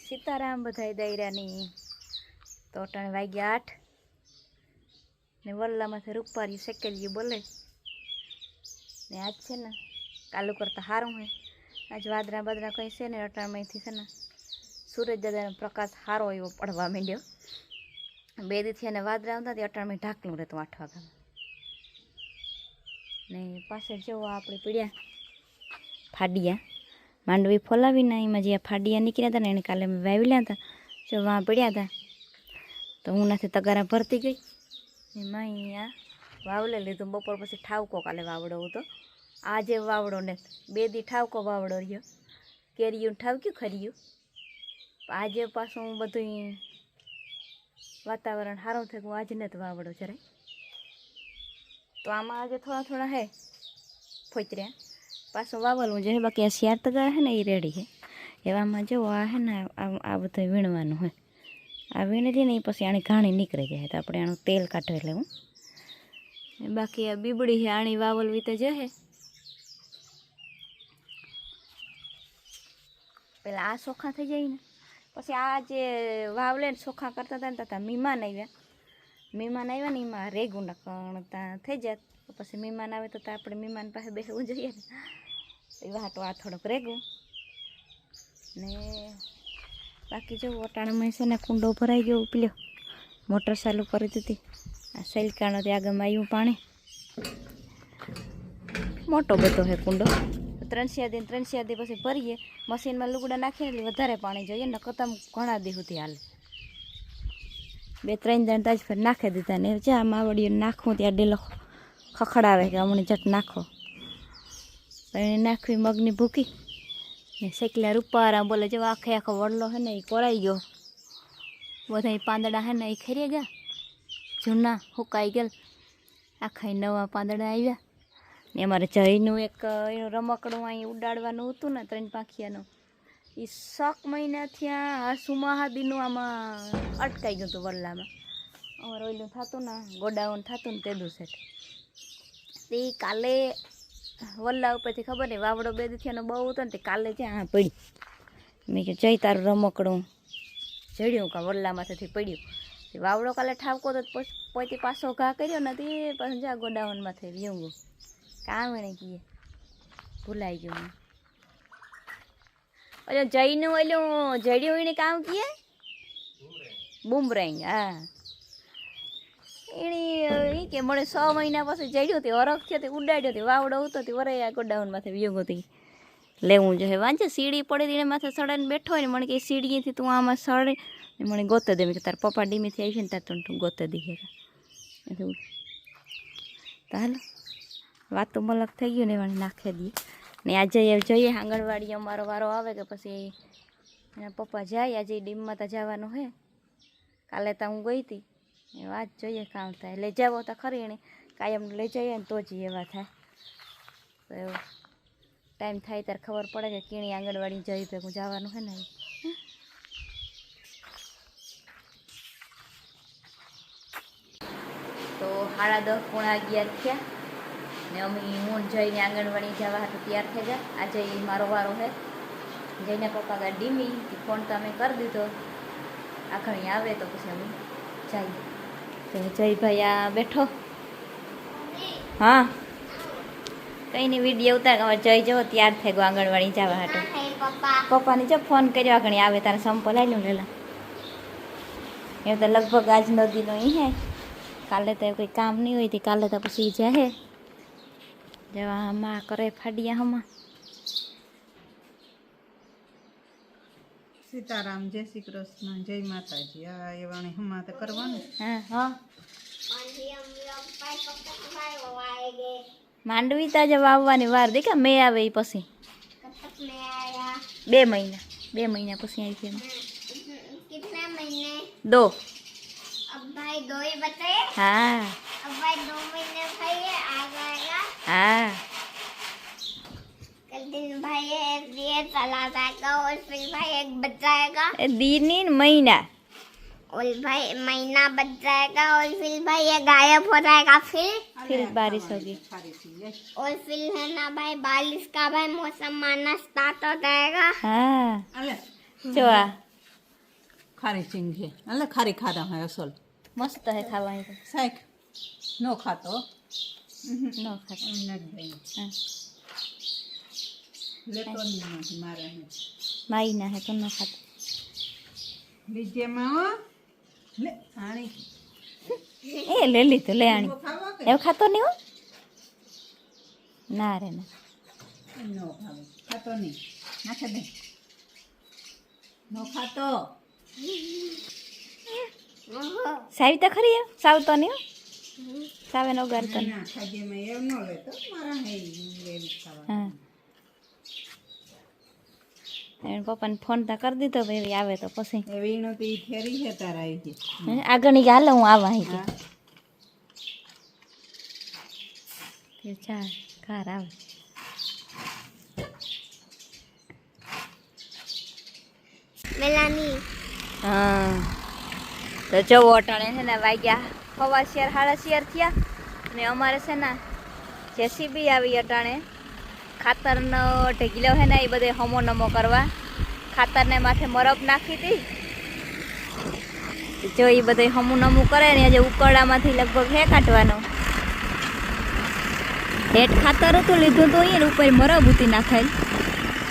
સીતારામ બધાય દાયરાની તો અટાણે વાગ્યા 8 ને વલ્લામાંથી રૂપારી શેકેલી બોલે ને આજ છે ને કાલુ કરતા સારું હોય આજ વાદરા બાદરા કંઈ છે ને અટાણમાંથી છે ને સૂરજ દાદાનો પ્રકાશ સારો એવો પડવા માંડ્યો 2 દીથી અને વાદરા આવતા તે અટાણમાં ઢાંકલું રહેતું 8 વાગ્યામાં ને પાછળ જેવો આપણે પીડ્યા ફાડિયા માંડવી ફોલાવીને એમાં જે ફાડિયા નીકળ્યા હતા ને એને કાલે મેં વાવેલા હતા જો વાં પડ્યા હતા તો હું નાથી તગારા ભરતી ગઈ એમાં અહીંયા વાવલે લીધું બપોર પછી ઠાવકો કાલે વાવડો હતો આજે વાવડો ને 2 દી ઠાવકો વાવડો રહ્યો કેરીયું ઠાવક્યું ખર્યું આજે પાછું બધું વાતાવરણ સારું થયું આજે નથી વાવડો જરાય તો આમાં આજે થોડા હે ફોતર્યા પાછું વાવલું છે બાકી આ 4 તગારા છે ને એ રેડી છે એવામાં જો આ છે ને આ બધું વીણવાનું હોય આ વીણી દઈએ ને એ પછી આની ઘાણી નીકળી જાય તો આપણે આનું તેલ કાઢો એટલે હું બાકી આ બીબડી છે આણી વાવલવી તો જશે પેલા આ ચોખા થઈ જાય ને પછી આ જે વાવલે ને ચોખા કરતા હતા ને ત્યાં મહેમાન આવ્યા ને એમાં રેગું નાખવાનું ત્યાં થઈ જાય પછી મહેમાન આવે તો આપણે મહેમાન પાસે બેસવું જોઈએ ને એ વાટો આ થોડોક રેગું ને બાકી જો વટાણામાં છે ને કુંડો ભરાઈ ગયો પીલ્યો મોટર ચાલુ કરી દીધી આ સૈલકાનો ત્યાં આગળ આવ્યું પાણી મોટો બધો છે કુંડો 3 દી પછી ભરીએ મશીનમાં લુગડા નાખીએ એટલે વધારે પાણી જોઈએ ને કતમ ઘણા દી સુધી હાલે 2-3 દણ તાજ ફેર નાખી દીધા ને જ્યાં માવડીઓ નાખવું ત્યાં ડેલો ખખડાવે કે હમણાં જટ નાખો એને નાખવી મગની ભૂકી ને શેકલા રૂપારા બોલે જો આખો વડલો છે ને એ કોરાઈ ગયો બધા પાંદડા છે ને એ ખરી ગયા જૂના હુકાઈ ગયેલ આખા નવા પાંદડા આવ્યા ને અમારે જઈનું એક એનું રમકડું અહીં ઉડાડવાનું હતું ને 3 પાંખિયાનું એ 6 મહિના થયા સુમાહાદીનું આમાં અટકાઈ ગયું હતું વડલામાં અમારે ઓઈલું થતું ને ગોડાઉન થતું ને તેદું સેટ તે કાલે વલ્લા ઉપરથી ખબર નહીં વાવડો 2 દીથિયાનો બહુ હતો ને તે કાલે ત્યાં પડી મેં કે જઈ તારું રમકડું જડ્યું કાં વલ્લામાંથી પડ્યું તે વાવડો કાલે ઠાવકો તો પોતે પાછો ઘા કર્યો ને તે પાછું જા ગોડાઉનમાંથી વ્યંગું કામ એણે કીએ ભૂલાઈ ગયું ઓલો જઈનું ઓલું જડ્યું એને કામ કીએ બુમરેંગ હા એની એ કે મને 6 મહિના પછી જડ્યું તે હરખ થયો તે ઉડાડ્યો તે વાવડો હતો તે વરાયા ગોડાઉનમાંથી વ્યંગો હતી લેવું જોઈએ વાંચે સીડી પડી એને માથે સડાઈને બેઠો હોય ને મને કે સીડીથી તું આમાં સડે ને મને ગોતે દે કે તારા પપ્પા ડીમીથી આવી છે ને તાર તું ગોતે દઈએ એટલે તો હાલો વાત તો મલક થઈ ગયું ને એવાને નાખી દઈએ ને આજે જોઈએ આંગણવાડી અમારો વારો આવે કે પછી એના પપ્પા જાય આજે ડીમમાં તો જવાનું હે કાલે તો હું ગઈ હતી એ વાત જોઈએ કામ થાય લઈ જાવો તો ખરી એને કાયમ લઈ જઈએ ને તો જ એવા થાય તો એવું ટાઈમ થાય ત્યારે ખબર પડે કે કીણી આંગણવાડી જઈ ભેગું જવાનું હે ને તો 10:30 થયા ને અમે હું જઈને આંગણવાડી જવા હાટું તૈયાર થઈ ગયા આજે મારો વારો છે જઈને પપ્પા ગા ડીમી ફોન તો અમે કરી દીધો આખણી આવે તો પછી અમે જઈએ તો જયભાઈ આ બેઠો હા કંઈ નહીં વિડીયો ઉતાર અમારે જઈ જવો તૈયાર થઈ ગયો આંગણવાડી જવા હાટું પપ્પાને જો ફોન કર્યો આખણી આવે તારે સંપલ આવી લેલા એ તો લગભગ આજ નદીનો અહીં હે કાલે તો કોઈ કામ નહીં હોય કાલે તો પછી જાય જવા હમા કરે ફાડિયા હમા સીતારામ જય શ્રી કૃષ્ણ જય માતાજી આ એવાણી હમા તો કરવાનું હા માંડવી તાજે વાવવાની વાર દેખા મેં આવે એ પછી 2 મહિના પછી આવી છે कितने महीने 2 अब भाई 2 ही बताए हाँ अब भाई 2 महीने भाई ये आ जाएगा हाँ कल दिन भाई एक दिए चला जाएगा और फिर भाई एक बच जाएगा दीनी महीना और भाई महीना बच जाएगा और फिर भाई ये गायब हो जाएगा फिर बारिश होगी और फिर है ना भाई बारिश का भाई मौसम आना स्टार्ट हो जाएगा हाँ અલે जो आ ખારી સિંગ છે એટલે ખારી ખારા હે અસલ મસ્ત હે ખાવાની તો શાક નો ખાતો ન ખાતા નથી હા લેતો નથી મારે માઈ ના હે તો ન ખાતા બીજેમાં લે આણી એ લે લીધું લે આણી ખાવા કે એવું ખાતો નહીં હો ના રે ના નો ખાવે ખાતો નહીં નાખે દે નો ખાતો સાવી તો ખરી એમ સાવ તો નહીં હો સાવે નો ગારતો નહીં ના ખાજે મેં એવું ન લેતો મારા હે એવી ખાવા હા એને પપ્પાને ફોન તા કરી દીધો ભાઈ આવે તો પછી એવી નો તો ઈ ફેરી છે તારા આવી છે આગળની કે હાલો હું આવા અહીં હા કે ચાલ ઘર આવે મેલાની હા તો જવો અટાણે છે ને વાગ્યા 6:30 થયા અને અમારે છે ને જેસીબી આવી અટાણે ખાતરનો ઢગલો છે ને એ બધે હમો નમો કરવા ખાતરને માથે મરબ નાખી હતી જો એ બધે હમું નમું કરે ને આજે ઉકરડામાંથી લગભગ હે કાઢવાનો હેઠ ખાતર હતું લીધું તો અહીંયા ઉપર મરબ ઉતી નાખાય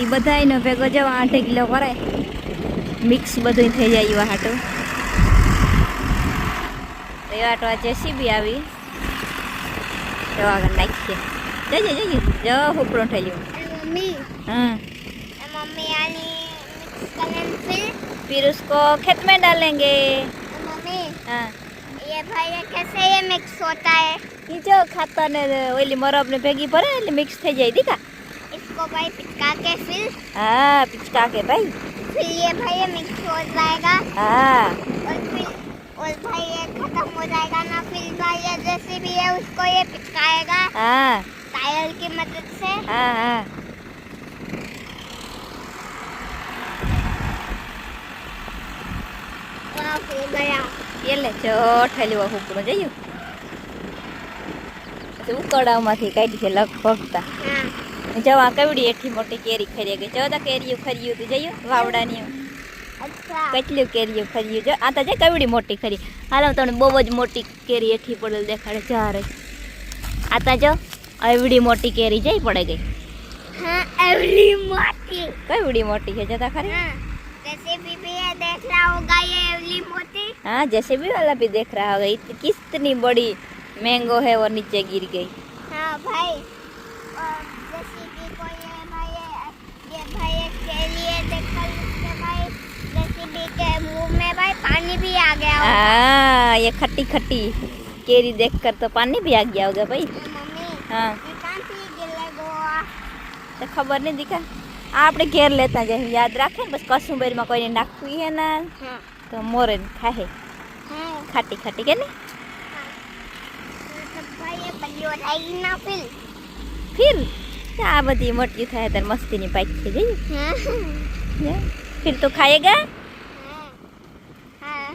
એ બધા એનો ભેગો જવા 8 કિલો કરે મિક્સ બધું થઈ જાય એવા હાટો એવા હાટો આ જેસીબી આવી તો આગળ નાખીએ જઈએ જો ઉપડો થઈ ગયો मम्मी हाँ मम्मी यानी मिक्स करें फिर उसको खेत में डालेंगे मम्मी हाँ ये भाई ये कैसे ये मिक्स होता है ये जो खातर ने ओली मरब ने भेगी पड़े એટલે મિક્સ થઈ જાય દીકા इसको भाई पिचका के फिर हाँ पिचका के भाई ये भाई ये मिक्स हो जाएगा हाँ और भाई ये खत्म हो जाएगा ना फिर भाई ये जैसे भी है उसको ये पिचकाएगा हाँ टायर की मदद से हाँ हाँ वाह हो गया ये ले जो ઠેલી ઉપડો જઈએ પછી ઉકળામાંથી કાઢી છે લગભગતા हाँ જવા કવડી એઠી મોટી કેરી ખરી ગઈ જો તો કેરીયું ખરીયું તો જઈએ વાવડાની अच्छा કેટલું કેરીયું ખરીયું જો આ તો જે કવડી મોટી ખરી હાલો તમને બહુ જ મોટી કેરી એઠી પડેલ દેખાડે જા રે આ તો જો એવડી મોટી કેરી જઈ પડે ગઈ हाँ एवली मोटी કવડી મોટી છે જતા ખરી हाँ जैसे भी ये देख रहा होगा ये एवली मोटी हाँ जैसे भी वाला भी देख रहा होगा कितनी बड़ी मैंगो है और नीचे गिर गई हाँ भाई और जैसे भी को ये भाई एक केली है देखकर उसके भाई जैसे भी के मुंह में भाई पानी भी आ गया होगा। हाँ ये खट्टी खट्टी केरी देखकर तो पानी भी आ गया होगा भाई मम्मी हाँ ये कहाँ से गिले गोवा तो खबर नहीं दिखा આપણે ઘેર લેતા જાય યાદ રાખે ને બસ કસુંબરમાં કોઈને નાખવી હે ના हाँ તો મોરે ખાહે हाँ ખાટી ખાટી કે નહીં तो भाई ये बड़ी हो जाएगी ना फिर आ बधी मोटी થાય ત્યારે મસ્તીની પાક થઈ જઈએ हाँ फिर तो खाएगा हाँ हाँ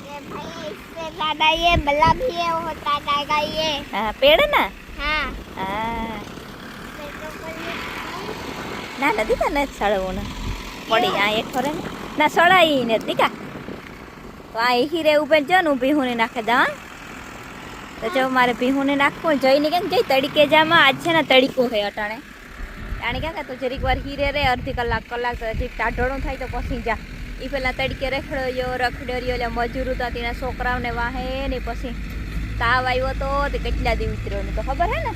ये भाई इससे ज्यादा ये बला भी है होता जाएगा ये हाँ पेड़ ना हाँ हाँ फिर तो कोई ના નથી કા ને સળવું ને પડી આ એક ફરે ના સળાઈ ને દીકા તો આ હીરે ઉપર જો ને ભીહુને નાખે દા તો જો મારે ભીહુને નાખવું જઈને કેમ જઈ તડીકે જામાં આજ છે ને તડીકો હે અટાણે આણે ક્યાં તો જરીક વાર હીરે રે અડધી કલાક તો હજી ટાઢોળું થાય તો પછી જા એ પેલા તડકે રખડ્યો એટલે મજૂર હતા તેના છોકરાઓને વાહે ને પછી તાવ આવ્યો તો તે કેટલા દી ઉતર્યો ને તો ખબર હે ને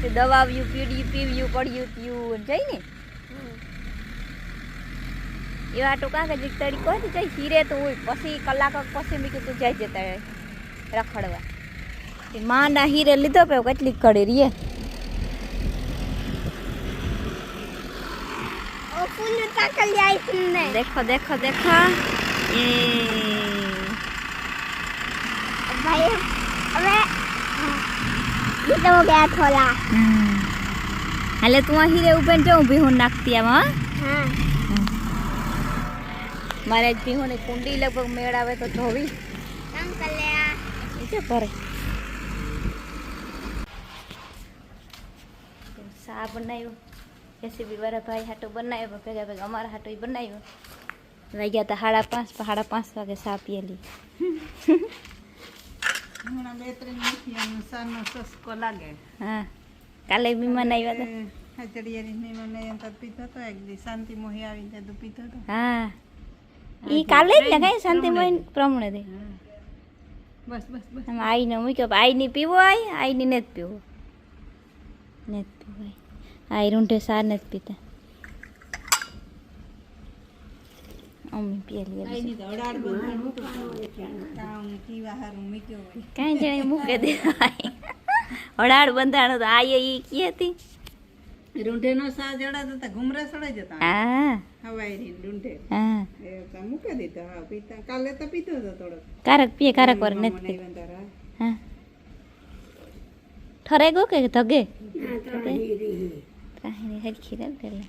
તે દવા આવ્યું પીવ્યું પડ્યું પીવું જઈને એવા ટૂંકા કે જે તડીકો હોય જઈ હીરે તો હોય પછી કલાક પછી મેં કીધું જઈ જતા રખડવા એ માંડા હીરે લીધો પે કેટલી કડી રીએ ओ फूल उतार लिया इसने देखो देखो देखो ये भाई अबे ये तो हो गया थोड़ा હાલે તું આ હીરે ઉપર જો ભીહું નાખતી આમાં हाँ મારે ભીહુંની કુંડી લગભગ મેળાવે તો ધોવી काम कर लिया નીચે ભરે સા બનાવ્યો જેસીબી વાળા ભાઈ હાટો બનાવ્યો ભેગા ભેગા અમારા હાટો બનાવ્યો વાગ્યા હતા 5:30, 5:30 વાગે ચા પીએલી. હમણાં 2-3 મૂઠિયાનો સાનો સસ્કો લાગે. હા કાલે મહેમાન આવ્યા હતા. હચડિયાની મહેમાન આવ્યા તો પીતો હતો, એક દી શાંતિ મોહી આવી ત્યાં તો પીતો હતો. હા ઈ કાલે જ ને કઈ શાંતિમય પ્રમાણે દે. બસ બસ બસ. આમ આઈને મૂક્યો આઈની પીવો આઈની ને જ પીવો ને જ પીવો આઈ રૂંઢે સાર ને જ પીતા અમ્મી પીએલી આઈની તો અડાડ બંધાણ કામ પીવા હારું મૂક્યો હોય. કાંઈ જણે મૂકે દે હડાડ બંધાણો તો આઈએ ઈ કી હતી. રૂંઢેનો સા જડા હતા ઘુમરા સડાઈ જતા હા હવાઈ રૂંઢે હા એ તો મૂકી દીધો. હા પીતા કાલે તો પીતો હતો થોડોક. કારક પીએ કારક વાર નથી મને પીતા. બંધારા હા ઠરે ગયો કે ધગે કાંઈ હરખી રહે પેલા